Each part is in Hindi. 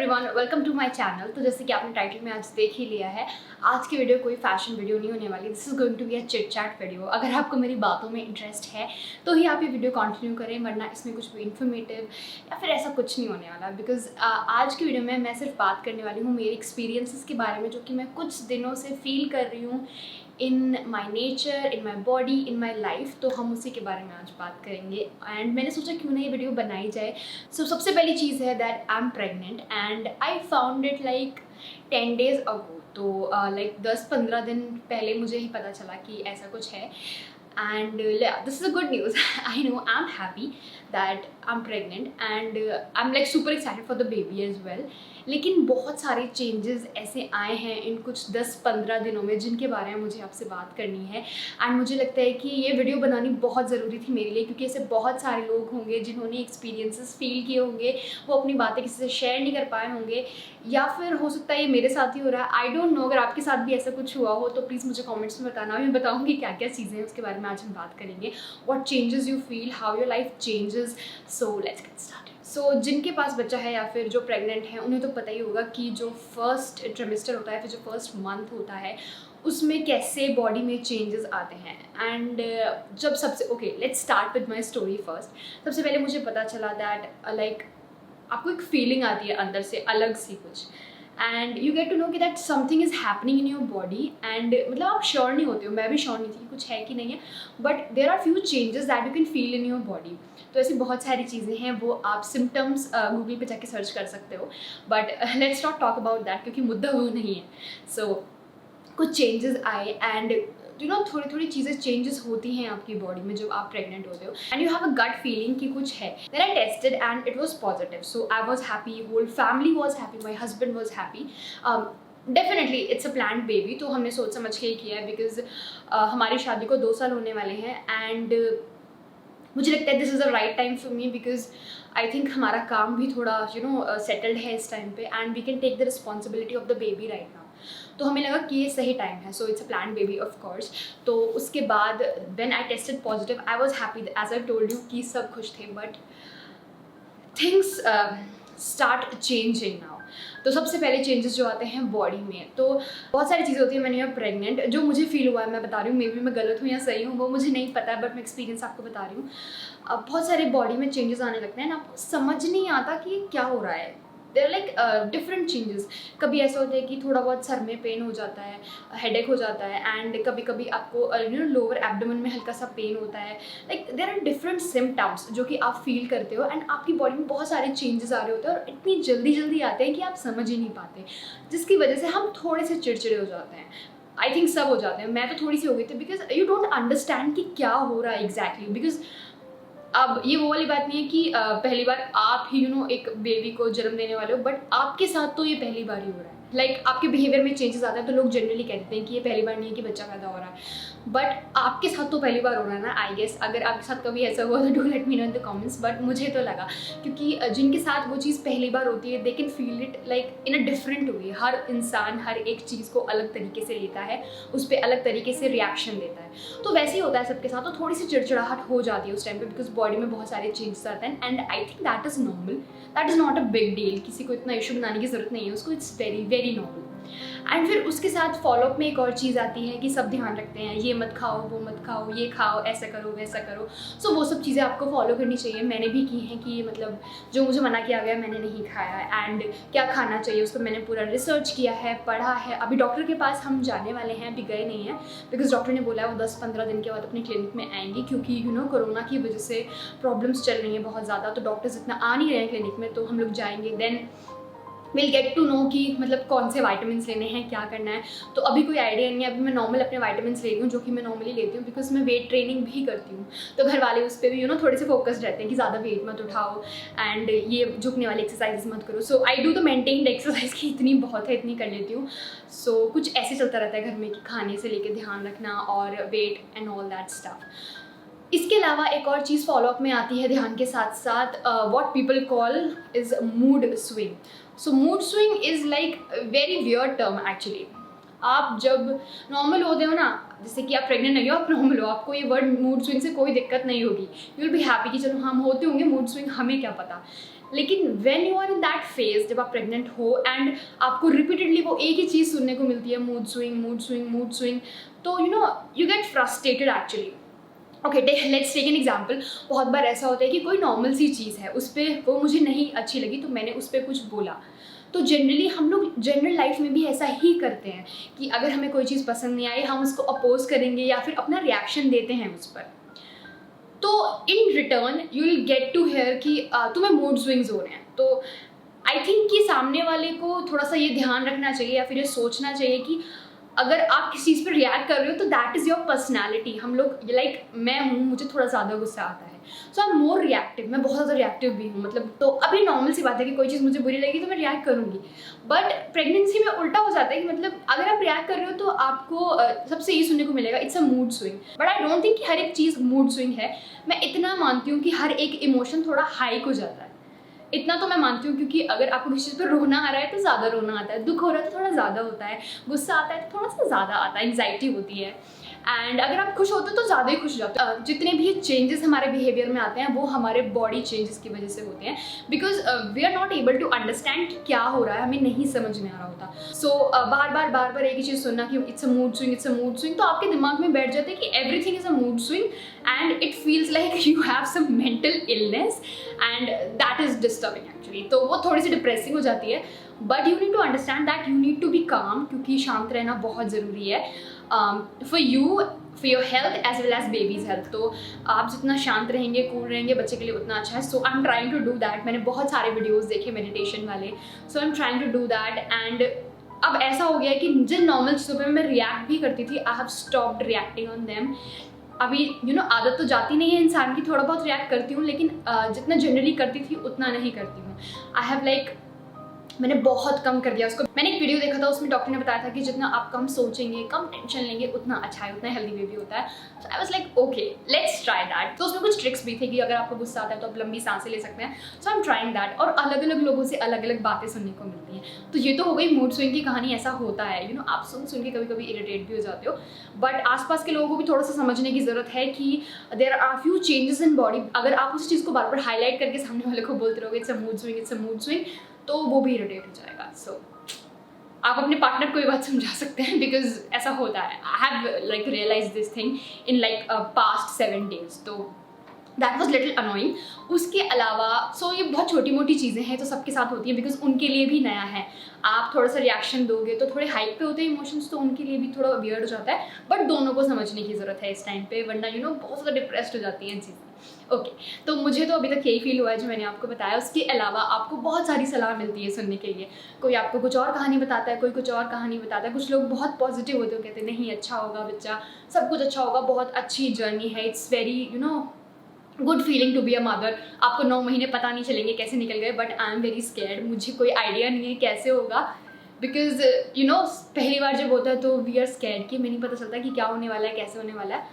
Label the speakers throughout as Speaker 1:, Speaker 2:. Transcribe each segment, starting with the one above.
Speaker 1: Everyone, welcome to my channel. तो जैसे कि आपने टाइटल में आज देख ही लिया है, आज की वीडियो कोई फैशन वीडियो नहीं होने वाली। This is going to be a chit chat video. अगर आपको मेरी बातों में इंटरेस्ट है तो ही आप ये वीडियो कंटिन्यू करें, वरना इसमें कुछ भी इन्फॉर्मेटिव या फिर ऐसा कुछ नहीं होने वाला। बिकॉज आज की वीडियो में मैं सिर्फ बात करने वाली हूँ मेरे एक्सपीरियंसेस के बारे में, जो कि मैं कुछ दिनों से फील कर रही हूँ in my nature, in my body, in my life. तो हम उसी के बारे में आज बात करेंगे एंड मैंने सोचा क्यों ना ये वीडियो बनाई जाए। सबसे पहली चीज़ है that I am pregnant and I found it like 10 days अगो। तो लाइक 10-15 दिन पहले मुझे ही पता चला कि ऐसा कुछ है and this is a good news. I know I am happy that I am pregnant and I am like super excited for the baby as well. लेकिन बहुत सारे चेंजेस ऐसे आए हैं इन कुछ 10-15 दिनों में जिनके बारे में मुझे आपसे बात करनी है एंड मुझे लगता है कि ये वीडियो बनानी बहुत ज़रूरी थी मेरे लिए, क्योंकि ऐसे बहुत सारे लोग होंगे जिन्होंने एक्सपीरियंसेस फील किए होंगे, वो अपनी बातें किसी से शेयर नहीं कर पाए होंगे, या फिर हो सकता है ये मेरे साथ ही हो रहा है। आई डोंट नो, अगर आपके साथ भी ऐसा कुछ हुआ हो तो प्लीज़ मुझे कमेंट्स में बताना। मैं बताऊँगी क्या क्या चीज़ें हैं, उसके बारे में आज हम बात करेंगे। What changes you feel, how your life changes. So let's get started. So जिनके पास बच्चा है या फिर जो प्रेग्नेंट हैं, उन्हें तो पता ही होगा कि जो फर्स्ट ट्रिमेस्टर होता है, फिर जो फर्स्ट मंथ होता है, उसमें कैसे बॉडी में चेंजेस आते हैं। एंड जब सबसे let's start with my story first. सबसे पहले मुझे पता चला दैट लाइक आपको एक फीलिंग आती है अंदर से अलग सी कुछ, and you get to know कि that something is happening in your body. And मतलब आप श्योर नहीं होते हो, मैं भी श्योर नहीं थी कि कुछ है कि नहीं है, but there are few changes that you can feel in your body. तो ऐसी बहुत सारी चीज़ें हैं, वो आप सिम्टम्स गूगल पे जाके सर्च कर सकते हो, but let's not talk about that क्योंकि मुद्दा वो नहीं है। सो कुछ चेंजेस आए एंड यू नो थोड़ी थोड़ी चीज़ें चेंजेस होती हैं आपकी बॉडी में जब आप प्रेग्नेंट होते हो and you have a gut feeling कि कुछ है। Then I tested and it was positive, so I was happy, whole family was happy, my husband was happy. Definitely it's a planned baby, तो हमने सोच समझ के ही किया है बिकॉज हमारी शादी को 2 साल होने वाले हैं एंड मुझे लगता है this is the right time for me, because I think हमारा काम भी थोड़ा सेटल्ड है इस टाइम पे and we can take the responsibility of the baby right now. तो हमें लगा कि ये सही टाइम है, so it's a planned baby of course. तो उसके बाद when I tested positive I was happy as I told you कि सब खुश थे, but things start changing now. तो सबसे पहले चेंजेस जो आते हैं बॉडी में, तो बहुत सारी चीज़ें होती हैं। मैंने यहाँ प्रेग्नेंट जो मुझे फील हुआ है मैं बता रही हूँ, मे बी मैं गलत हूँ या सही हूँ वो मुझे नहीं पता है, बट मैं एक्सपीरियंस आपको बता रही हूँ। अब बहुत सारे बॉडी में चेंजेस आने लगते हैं ना, आपको समझ नहीं आता कि क्या हो रहा है। There are like different changes. कभी ऐसा होता है कि थोड़ा बहुत सर में पेन हो जाता है, हेडेक हो जाता है, एंड कभी कभी आपको लोअर एब्डोमेन में हल्का सा पेन होता है। Like there are different symptoms जो कि आप फील करते हो एंड आपकी बॉडी में बहुत सारे चेंजेस आ रहे होते हैं और इतनी जल्दी जल्दी आते हैं कि आप समझ ही नहीं पाते, जिसकी वजह से हम थोड़े से चिड़चिड़े हो जाते हैं। आई थिंक सब हो जाते हैं, मैं तो थोड़ी सी हो गई थी, बिकॉज यू डोंट अंडरस्टैंड कि क्या हो रहा है एग्जैक्टली। बिकॉज अब ये वो वाली बात नहीं है कि पहली बार आप ही एक बेबी को जन्म देने वाले हो, बट आपके साथ तो ये पहली बार ही हो रहा है। लाइक आपके बिहेवियर में चेंजेस आते हैं तो लोग जनरली कहते हैं कि ये पहली बार नहीं है कि बच्चा पैदा हो रहा है, बट आपके साथ तो पहली बार हो रहा है ना। आई गेस अगर आपके साथ कभी ऐसा हुआ तो do let me know in the comments, but मुझे तो लगा क्योंकि जिनके साथ वो चीज़ पहली बार होती है they can feel it like in a different way. हर इंसान हर एक चीज़ को अलग तरीके से लेता है, उस पर अलग तरीके से रिएक्शन देता है, तो वैसे ही होता है सबके साथ। तो थोड़ी सी चिड़चिड़ाहट हो जाती है उस टाइम पे, बिकॉज बॉडी में बहुत सारे चेंजेस आते हैं and I think that is normal, that is not a big deal. किसी को इतना इशू बनाने की जरूरत नहीं है उसको, it's very very normal. And फिर उसके साथ फॉलोअप में एक और चीज़ आती है कि सब ध्यान रखते हैं, ये मत खाओ, वो मत खाओ, ये खाओ, ऐसा करो, वैसा करो। सो वो सब चीज़ें आपको फॉलो करनी चाहिए। मैंने भी की हैं कि मतलब जो मुझे मना किया गया मैंने नहीं खाया, एंड क्या खाना चाहिए उसको मैंने पूरा रिसर्च किया है, पढ़ा है। अभी डॉक्टर के पास हम जाने वाले हैं, अभी गए नहीं हैं, बिकॉज डॉक्टर ने बोला है वो 10-15 दिन के बाद अपनी क्लिनिक में आएंगी, क्योंकि कोरोना की वजह से प्रॉब्लम्स चल रही हैं बहुत ज़्यादा, तो डॉक्टर्स इतना आ नहीं रहे हैं क्लिनिक में। तो हम लोग जाएंगे, then will get to know कि मतलब कौन से वाइटामिन लेने हैं, क्या करना है। तो अभी कोई आइडिया नहीं है, अभी मैं नॉर्मल अपने वाइटामिन ले रही हूँ जो कि मैं नॉर्मली लेती हूँ, बिकॉज मैं वेट ट्रेनिंग भी करती हूँ। तो घर वाले उस पर भी थोड़े से फोकस्ड रहते हैं कि ज़्यादा वेट मत उठाओ एंड ये झुकने वाली एक्सरसाइज मत करो। So I do the maintained exercise की इतनी बहुत है, इतनी कर लेती हूँ। सो कुछ ऐसे चलता रहता है घर में कि खाने से लेकर ध्यान रखना और weight and all that stuff. इसके अलावा एक और चीज़ फॉलोअप में आती है ध्यान के साथ साथ, what people call is mood swing. So mood swing is like very weird term actually. आप जब नॉर्मल होते हो ना, जैसे कि आप प्रेग्नेंट नहीं हो, आप नॉर्मल हो, आपको ये वर्ड मूड स्विंग से कोई दिक्कत नहीं होगी, यू विल बी हैप्पी कि चलो हम होते होंगे मूड स्विंग, हमें क्या पता। लेकिन when you are in that phase, जब आप प्रेग्नेंट हो एंड आपको रिपीटेडली वो एक ही चीज़ सुनने को मिलती है, mood swing mood swing mood swing, तो you get frustrated actually. Okay, let's take an example. बहुत बार ऐसा होता है कि कोई नॉर्मल सी चीज़ है, उस पर वो मुझे नहीं अच्छी लगी तो मैंने उस पर कुछ बोला। तो जनरली हम लोग जनरल लाइफ में भी ऐसा ही करते हैं कि अगर हमें कोई चीज़ पसंद नहीं आई, हम उसको अपोज करेंगे या फिर अपना रिएक्शन देते हैं उस पर। तो in return you will get to hear कि तुम्हें मूड स्विंग्स हो रहे हैं। तो आई थिंक कि सामने वाले को थोड़ा सा ये ध्यान रखना चाहिए या फिर ये सोचना चाहिए कि अगर आप किसी चीज़ पर रिएक्ट कर रहे हो तो दैट इज़ योर पर्सनैलिटी। हम लोग लाइक मैं हूँ, मुझे थोड़ा ज़्यादा गुस्सा आता है, so I am more reactive, मैं बहुत ज़्यादा रिएक्टिव भी हूँ। मतलब तो अभी नॉर्मल सी बात है कि कोई चीज़ मुझे बुरी लगी तो मैं रिएक्ट करूँगी, बट प्रेगनेंसी में उल्टा हो जाता है कि मतलब अगर आप रिएक्ट कर रहे हो तो आपको सबसे यही सुनने को मिलेगा, it's a mood swing. But I don't think कि हर एक चीज़ मूड स्विंग है। मैं इतना मानती हूँ कि हर एक इमोशन थोड़ा हाइक हो जाता है, इतना तो मैं मानती हूँ, क्योंकि अगर आपको किसी चीज़ पर रोना आ रहा है तो ज़्यादा रोना आता है, दुख हो रहा है तो थोड़ा ज़्यादा होता है, गुस्सा आता है तो थोड़ा सा ज़्यादा आता है, एंग्जाइटी होती है, एंड अगर आप खुश होते हो तो ज़्यादा ही खुश हो जाते हो। जितने भी चेंजेस हमारे बिहेवियर में आते हैं वो हमारे बॉडी चेंजेस की वजह से होते हैं, because we are not able to understand कि क्या हो रहा है, हमें नहीं समझ में आ रहा होता। सो बार बार एक ही चीज़ सुनना कि it's a mood swing, it's a mood swing, तो आपके दिमाग में बैठ जाता है कि everything is a mood swing and it feels like you have some mental illness and that is disturbing actually. तो वो थोड़ी सी डिप्रेसिंग हो जाती है, but you need to understand that you need to be calm, क्योंकि शांत रहना बहुत ज़रूरी है for you, for your health as well as baby's health. तो आप जितना शांत रहेंगे, कूल रहेंगे, बच्चे के लिए उतना अच्छा है। So I am trying to do that. मैंने बहुत सारे वीडियोस देखे मेडिटेशन वाले, so I am trying to do that. And अब ऐसा हो गया है कि जिन नॉर्मल चीज़ों पर मैं रिएक्ट भी करती थी, I have stopped reacting on them. अभी आदत तो जाती नहीं है इंसान की, थोड़ा बहुत रिएक्ट करती हूँ, लेकिन जितना जनरली करती थी उतना नहीं करती हूँ। आई हैव लाइक मैंने बहुत कम कर दिया उसको। मैंने एक वीडियो देखा था, उसमें डॉक्टर ने बताया था कि जितना आप कम सोचेंगे, कम टेंशन लेंगे, उतना अच्छा है, उतना हेल्दी बेबी होता है। So I was like okay, let's try that. तो उसमें कुछ ट्रिक्स भी थे कि अगर आपको गुस्सा आता है तो आप लंबी सांसें ले सकते हैं। सो आई एम ट्राइंग दैट। और अलग अलग लोगों से अलग अलग बातें सुनने को मिलती हैं। तो ये तो हो गई मूड स्विंग की कहानी। ऐसा होता है, आप सुन के कभी कभी इरिटेट भी हो जाते हो, बट आसपास के लोगों को भी थोड़ा सा समझने की जरूरत है कि there are few changes in body. अगर आप उस चीज़ को बार बार हाईलाइट करके सामने वाले को बोलते रहोगे it's a mood swing, it's a mood swing, तो वो भी इरिटेट हो जाएगा। सो आप अपने पार्टनर को ये बात समझा सकते हैं, बिकॉज ऐसा होता है। I have like realize this thing in like past 7 days, तो दैट वॉज लिटिल अनोइंग। उसके अलावा ये बहुत छोटी मोटी चीज़ें हैं, तो सबके साथ होती हैं, बिकॉज उनके लिए भी नया है। आप थोड़ा सा रिएक्शन दोगे तो थोड़े हाइक पे होते हैं इमोशंस, तो उनके लिए भी थोड़ा वियर्ड हो जाता है, बट दोनों को समझने की ज़रूरत है इस टाइम पे, वरना बहुत ज़्यादा डिप्रेस्ड हो जाती हैं चीज़ें। ओके, तो मुझे तो अभी तक यही फील हुआ है जो मैंने आपको बताया। उसके अलावा आपको बहुत सारी सलाह मिलती है सुनने के लिए। कोई आपको कुछ और कहानी बताता है, कोई कुछ और कहानी बताता है। कुछ लोग बहुत पॉजिटिव होते हैं, कहते हैं नहीं अच्छा होगा बच्चा, सब कुछ अच्छा होगा, बहुत अच्छी जर्नी है, it's very good feeling to be a mother. आपको 9 महीने पता नहीं चलेंगे कैसे निकल गए, but I am very scared. मुझे कोई आइडिया नहीं है कैसे होगा, बिकॉज पहली बार जब होता है तो वी आर स्केर्ड कि हमें नहीं पता चलता कि क्या होने वाला है, कैसे होने वाला है,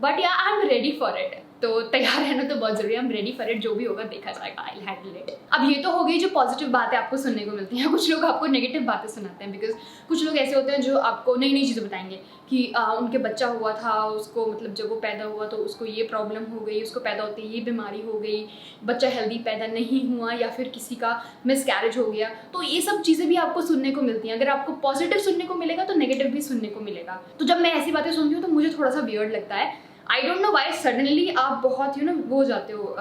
Speaker 1: बट या I am ready for it. तो तैयार रहना तो बहुत जरूरी है। I am ready for it, जो भी होगा देखा जाएगा, आई विल हैंडल इट। अब ये तो हो गई जो पॉजिटिव बातें आपको सुनने को मिलती हैं। कुछ लोग आपको नेगेटिव बातें सुनाते हैं, बिकॉज कुछ लोग ऐसे होते हैं जो आपको नई नई चीज़ें बताएंगे कि उनके बच्चा हुआ था, उसको मतलब जब वो पैदा हुआ तो उसको ये प्रॉब्लम हो गई, उसको पैदा होते ही ये बीमारी हो गई, बच्चा हेल्दी पैदा नहीं हुआ, या फिर किसी का मिसकैरेज हो गया। तो ये सब चीज़ें भी आपको सुनने को मिलती हैं। अगर आपको पॉजिटिव सुनने को मिलेगा तो नेगेटिव भी सुनने को मिलेगा। तो जब मैं ऐसी बातें सुनती हूँ तो मुझे थोड़ा सा वियर्ड लगता है। I don't know why suddenly आप बहुत वो हो जाते हो,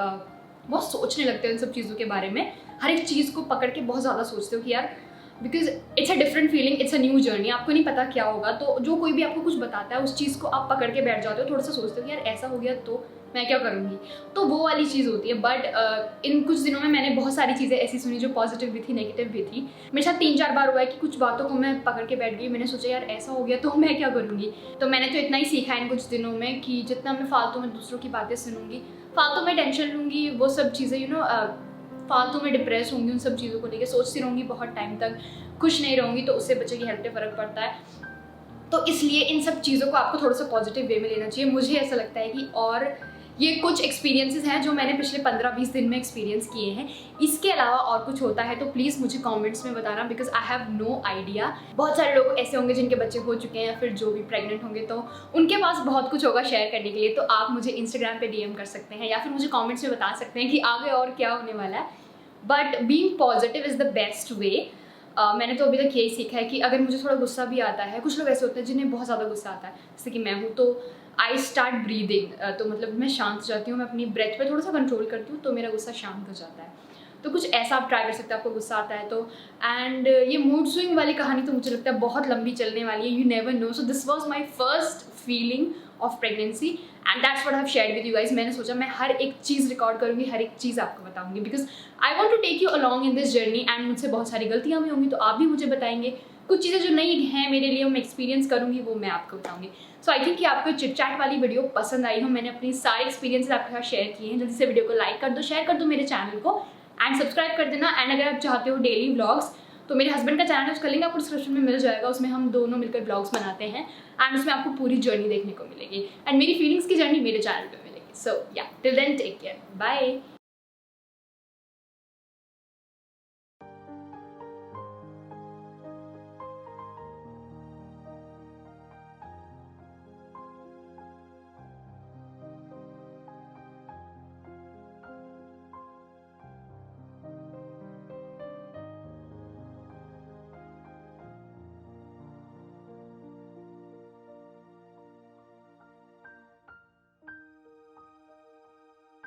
Speaker 1: बहुत सोचने लगते हो इन सब चीज़ों के बारे में। हर एक चीज़ को पकड़ के बहुत ज़्यादा सोचते हो कि यार, because it's a different feeling, it's a new journey, आपको नहीं पता क्या होगा। तो जो कोई भी आपको कुछ बताता है उस चीज़ को आप पकड़ के बैठ जाते हो, थोड़ा सा सोचते हो कि यार ऐसा हो गया तो मैं क्या करूँगी, तो वो वाली चीज़ होती है। बट इन कुछ दिनों में मैंने बहुत सारी चीज़ें ऐसी सुनी जो पॉजिटिव भी थी, नेगेटिव भी थी। मेरे साथ 3-4 बार हुआ है कि कुछ बातों को मैं पकड़ के बैठ गई, मैंने सोचा यार ऐसा हो गया तो मैं क्या करूँगी। तो मैंने तो इतना ही सीखा है इन कुछ दिनों में कि जितना मैं फालतू में दूसरों की बातें सुनूंगी, फालतू में टेंशन लूँगी, वो सब चीज़ें फालतू में डिप्रेस होंगी, उन सब चीज़ों को लेकर सोचती रहूँगी बहुत टाइम तक, खुश नहीं रहूँगी, तो उससे बच्चे की हेल्थ पे फ़र्क पड़ता है। तो इसलिए इन सब चीज़ों को आपको थोड़ा सा पॉजिटिव वे में लेना चाहिए, मुझे ऐसा लगता है कि। और ये कुछ एक्सपीरियंसेस हैं जो मैंने पिछले 15-20 दिन में एक्सपीरियंस किए हैं। इसके अलावा और कुछ होता है तो प्लीज़ मुझे कमेंट्स में बताना, because I have no idea. बहुत सारे लोग ऐसे होंगे जिनके बच्चे हो चुके हैं या फिर जो भी प्रेग्नेंट होंगे, तो उनके पास बहुत कुछ होगा शेयर करने के लिए। तो आप मुझे इंस्टाग्राम पे DM कर सकते हैं या फिर मुझे कमेंट्स में बता सकते हैं कि आगे और क्या होने वाला है। But being positive is the best way. मैंने तो अभी तक यही सीखा है कि अगर मुझे थोड़ा गुस्सा भी आता है, कुछ लोग ऐसे होते हैं जिन्हें बहुत ज़्यादा गुस्सा आता है, जैसे कि मैं हूँ, तो आई स्टार्ट ब्रीदिंग। तो मतलब मैं शांत हो जाती हूँ, मैं अपनी ब्रेथ पे थोड़ा सा कंट्रोल करती हूँ, तो मेरा गुस्सा शांत हो जाता है। तो कुछ ऐसा आप ट्राई कर सकते हैं, आपको गुस्सा आता है तो। एंड ये मूड स्विंग वाली कहानी तो मुझे लगता है बहुत लंबी चलने वाली है, you never know. So this was my first feeling of pregnancy and that's what I have shared with you guys. मैंने सोचा मैं हर एक चीज़ रिकॉर्ड करूँगी, हर एक चीज़ आपको बताऊँगी, because I want to take you along in this journey. And मुझसे बहुत सारी गलतियाँ भी होंगी, तो आप भी मुझे बताएंगे। कुछ चीज़ें जो नई हैं मेरे लिए, मैं एक्सपीरियंस करूँगी, वो मैं आपको बताऊँगी। सो आई थिंक कि आपको चिट चैट वाली वीडियो पसंद आई हो। मैंने अपनी सारे एक्सपीरियंसेस आपके साथ शेयर किए हैं। जल्दी से वीडियो को लाइक कर दो, शेयर कर दो मेरे चैनल को एंड सब्सक्राइब कर देना। एंड अगर आप चाहते हो डेली व्लॉग्स, तो मेरे हस्बैंड का चैनल है, उसका लिंक आपको डिस्क्रिप्शन में मिल जाएगा। उसमें हम दोनों मिलकर ब्लॉग्स बनाते हैं एंड उसमें आपको पूरी जर्नी देखने को मिलेगी एंड मेरी फीलिंग्स की जर्नी मेरे चैनल पे मिलेगी। So yeah till then take care, bye.